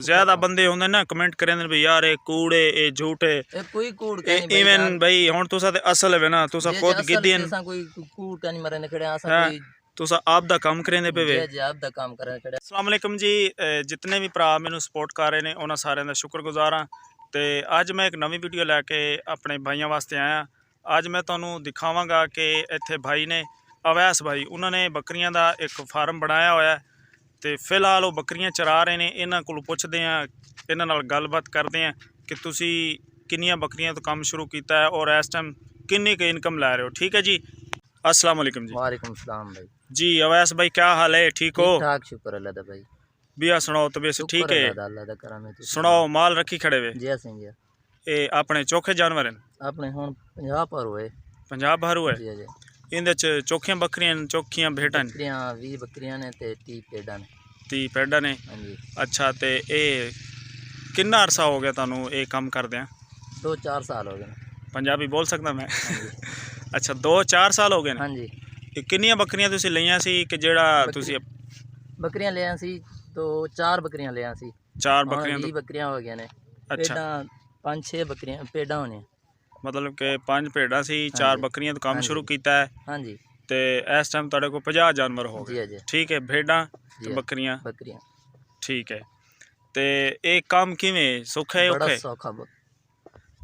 ज्यादा बंदे होंदे ना कमेंट करेंदे भी यार ये कूड़ है ये झूठ है ए कोई कूड़ का नहीं इवन भाई हुन तुसा ते असल है ना तुसा खुद गिद्दियन असा कोई कूड़ का नहीं मरने खड़े असा हां कोई तुसा आप दा काम करेंदे पे वे जी आप दा काम करने खड़े। अस्सलाम वालेकुम जी जितने भी भरा मैनू सपोर्ट कर रहे ने उन्हां सारियां दा शुक्रगुजार हां ते अज मैं एक नवी वीडियो लैके अपने भाइयों वास्ते आया। अज मैं तुहानू दिखावांगा कि इत्थे भाई ने अवैस भाई उन्होंने बकरियां दा एक फार्म बनाया होया है ਤੇ ਫਿਲਹਾਲ ਉਹ ਬੱਕਰੀਆਂ ਚਰਾ ਰਹੇ ਨੇ। ਇਹਨਾਂ ਕੋਲ ਪੁੱਛਦੇ ਆ, ਇਹਨਾਂ ਨਾਲ ਗੱਲਬਾਤ ਕਰਦੇ ਆ ਕਿ ਤੁਸੀਂ ਕਿੰਨੀਆਂ ਬੱਕਰੀਆਂ ਤੋਂ ਕੰਮ ਸ਼ੁਰੂ ਕੀਤਾ ਹੈ ਔਰ ਇਸ ਟਾਈਮ ਕਿੰਨੀ ਕੁ ਇਨਕਮ ਲੈ ਰਹੇ ਹੋ। ठीक है जी, अस्सलाम वालेकुम जी। वालेकुम सलाम भाई। जी अवैस भाई क्या हाल है, ठीक हो? ठीक ठाक, शुक्र अल्लाह दा भाई। बिया सुनाओ तबीयत ठीक है? अल्लाह दा करम है। सुनाओ माल रखी खड़े वे? जी सिंह जी ये अपने चोखे जानवर हैं? अपने हुन 50 पर होए। 50 भर हुए? जी जी। इहदे च चोखियां बकरियां चोखियां भेटां ने? बकरियां 20 बकरियां ने ते 30 पेडां ने। 30 पेडां ने? हां जी। अच्छा ते ये कितना अरसा हो गया तुहानू ये काम करदे? 2-4 साल हो गए। पंजाबी बोल सकदा मैं? अच्छा 2-4 साल हो गए ने? हां जी। किन्नियां बकरियां तुसीं लईयां सी कि जेड़ा तुसीं बकरियां लिया सी तो 4 बकरियां लिया सी। 4 बकरियां 20 बकरियां हो गए ने। अच्छा 5-6 बकरियां पेडां होने मतलब कि 5 भेड़ां सी 4 बकरियां तो काम शुरू किया है। हाँ जी। ते इस टाइम तुहाडे कोल 50 जानवर हो गए? जी। ठीक है, भेड़ां ते बकरियां? ठीक है। ते एक काम किवें सौखा है औखा है? बड़ा सौखा,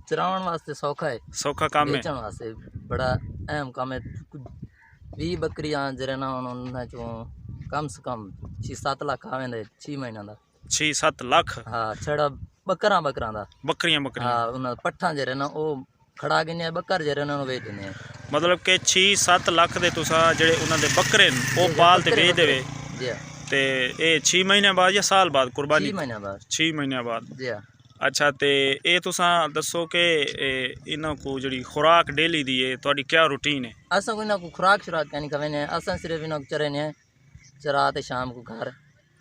चरावन वास्ते सौखा है, सौखा काम है, बेचण वास्ते बड़ा अहम काम है। 20 बकरियां जरे ना उन्हां चों कम से कम 6-7 लाख आवेंदे 6 महीना दा। 6-7 लाख? हाँ छड़ा बकरां दा। बकरियां हाँ उन्हां पट्ठां जरे ना ओ खड़ा गिने बकर जरे ना बेच दिंदे। मतलब कि 6-7 लाख दे तुसां जेड़े उन्हां दे बकरे न ओ पाल ते बेच देवे? जी। ते ए 6 महीने बाद या साल बाद कुर्बानी? 6 महीने बाद। 6 महीने बाद। जी। अच्छा ते ये तुसां दसो कि इन्हां को जेड़ी खुराक डेली दी है तुहाडी क्या रूटीन है? असां कोई ना को खुराक शुराक नहीं खवेने, असां सिर्फ इन्हां को चरने चरा ते शाम को घर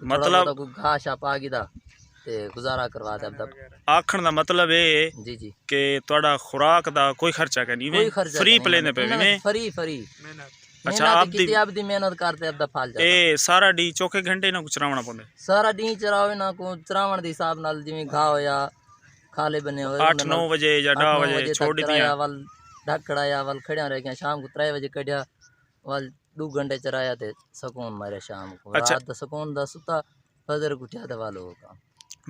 मतलब को घास शा पा गिदा ते गुजारा करवा दे। अब आखण दा मतलब ये जी कि तुहाडा खुराक दा कोई खर्चा नहीं वे फ्री प्लेने पे वे फ्री। अच्छा आप दी मेहनत करते अब दा फल जाता ए सारा डी चौके घंटे ना कुछ चरावना पौंदे? सारा डी चरावे ना को चरावण दे हिसाब नाल जिवें घा होया खाले बने होए 8-9 बजे या 10 बजे छोड़ दिया वल ढकड़ाया वल खड़िया रह गया, शाम को 3 बजे कढ़िया वल 2 घंटे चराया ते सुकून मारे शाम को। अच्छा। रात दा सुकून दा सुता फजर उठिया ते वालो काम।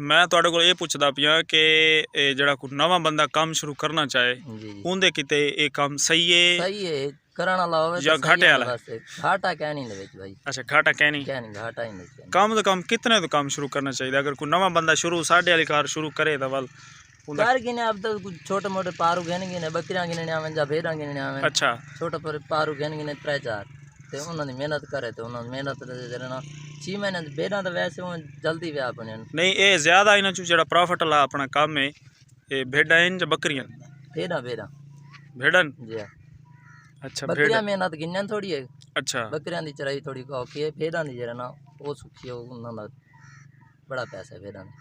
मैं तुहाडे कोल ये पुछदा पिया कि जेड़ा कोई नवा बंदा काम शुरू करना चाहे उनदे किते ये काम सही है करन वाला होवे या घाटे वाला? घाटा क्या नहीं दे भाई। अच्छा घाटा क्या नहीं घाटा ही नहीं। काम तो काम कितने तो काम शुरू करना चाहिए अगर कोई नवा बंदा शुरू साढ़े वाली कार शुरू करे तो वल कार गिने अब तो कुछ छोटे मोटे पारू गिने गिने बकरियां गिने आवे जा भेड़ां गिने आवे। अच्छा छोटे पर पारू गिने 3-4 ते उन्हां दी मेहनत करे ते उन्हां मेहनत जरे ना 6 महीने भेड़ां तो वैसे जल्दी व्याह बने नहीं ये ज्यादा इन्हां चों जेड़ा प्रॉफिट वाला अपना काम है ये भेड़ां हैं या बकरियां? भेड़ां जी। अच्छा बकरियां मेहनत गिनन थोड़ी है। अच्छा बकरियां दी चराई थोड़ी औखी है, भेड़ां दी जरे ना ओ सुखी है, उन्हां दा बड़ा पैसा है भेड़ां दा।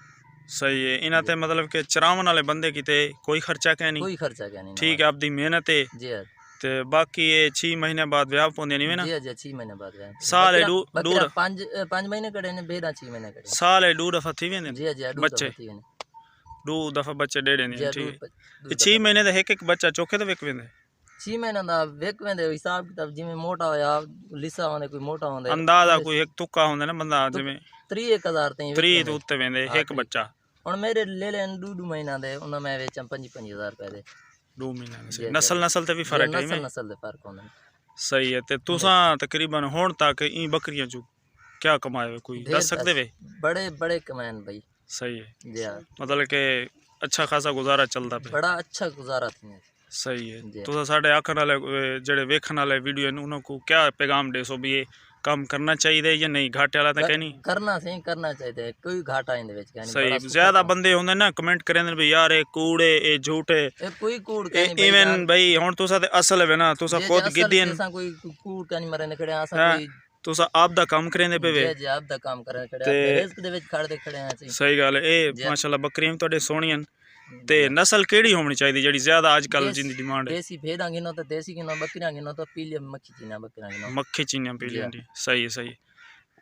सही है। इन्हां ते मतलब कि चरावन वाले बंदे किते कोई खर्चा क्या नहीं? कोई खर्चा क्या नहीं। ठीक है आपदी मेहनत है जी। ते बाकी ये 6 महीने बाद ब्याह पौंदे नहीं वे ना? जी 6 महीने बाद ब्याह। साल दू 5 महीने कड़े ने, भेड़ा 6 महीने कड़े। साल 2 दफा थी वेंदे? जी बच्चे 2 दफा बच्चे डेड़े नहीं? ठीक है। 6 महीने दा एक बच्चा चोखे तो विक वेंदे? 6 महीने दा विक वेंदे हिसाब किताब जिवें मोटा होया लिसा होंदे कोई मोटा होंदे अंदाजा कोई एक तुक्का होंदा ना बंदा जिवें 30,000 ताईं 30 तो उत्ते वेंदे एक बच्चा। हुण मेरे ले लेन 2 महीना दे उन्हां मैं वेचां 25,000 रुपए दे 2 महीने से। नस्ल ते भी फर्क है? नस्ल दे फर्क होंदे। सही है। ते तुसां तकरीबन हुण तक ई बकरियां चों क्या कमाए कोई दस सकदे वे? बड़े कमाएन भाई। सही है जी। मतलब के अच्छा खासा गुजारा चलदा पे? बड़ा अच्छा गुजारा थी। सही है। तुसां साडे आखण वाले जेड़े वेखण वाले वीडियो न उन्हां को क्या पैगाम देसो भी ये काम करना चाहिए या नहीं? घाटे वाला तो कहनी करना चाहिए, कोई घाटा नहीं दे विच कहनी। सही ज्यादा बंदे होंदे ना कमेंट करेंदे भी यार ये कूड़ है ये झूठ है। कोई कूड़ का नहीं इवन भाई हुन तुसा ते असल है ना तुसा खुद गिद्दियन असां कोई कूड़ का नहीं मरने खड़े असां कोई तुसा आप दा काम करेंदे पे वे? जी आप दा काम करने खड़े रिस्क दे विच खड़दे खड़े हैं ਅਸੀਂ। सही गल है। ए माशाल्लाह बकरियां ਤੁਹਾਡੇ ਸੋਹਣੀਆਂ ते नस्ल केड़ी होनी चाहिए जेड़ी ज्यादा आजकल जिंदी डिमांड है? देसी भेड़ां गिनो तो देसी गिनो, बकरियां गिनो तो पीली मक्खी चीना बकरियां गिनो। मक्खी चीनियां पीली। सही है।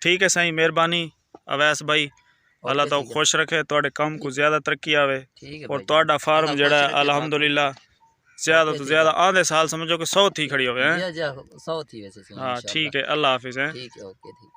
ठीक है साईं, मेहरबानी अवैस भाई। अल्लाह ताला ठीक है। खुश रखे, ਤੁਹਾਡੇ ਕੰਮ को ज़्यादा तरक्की आवे ठीक है और भाई। ਤੁਹਾਡਾ फार्म अल्लाह ਜਿਹੜਾ खुश रखे, अल्हम्दुलिल्लाह ज़्यादा तो ठीक है। ज़्यादा आधे साल समझो कि 100 थी खड़ी होवे हैं। जी, जी, 100 थी वैसे हाँ इंशाल्लाह। ठीक है, अल्लाह हाफिज़ हैं। ठीक है, ओके, ठीक।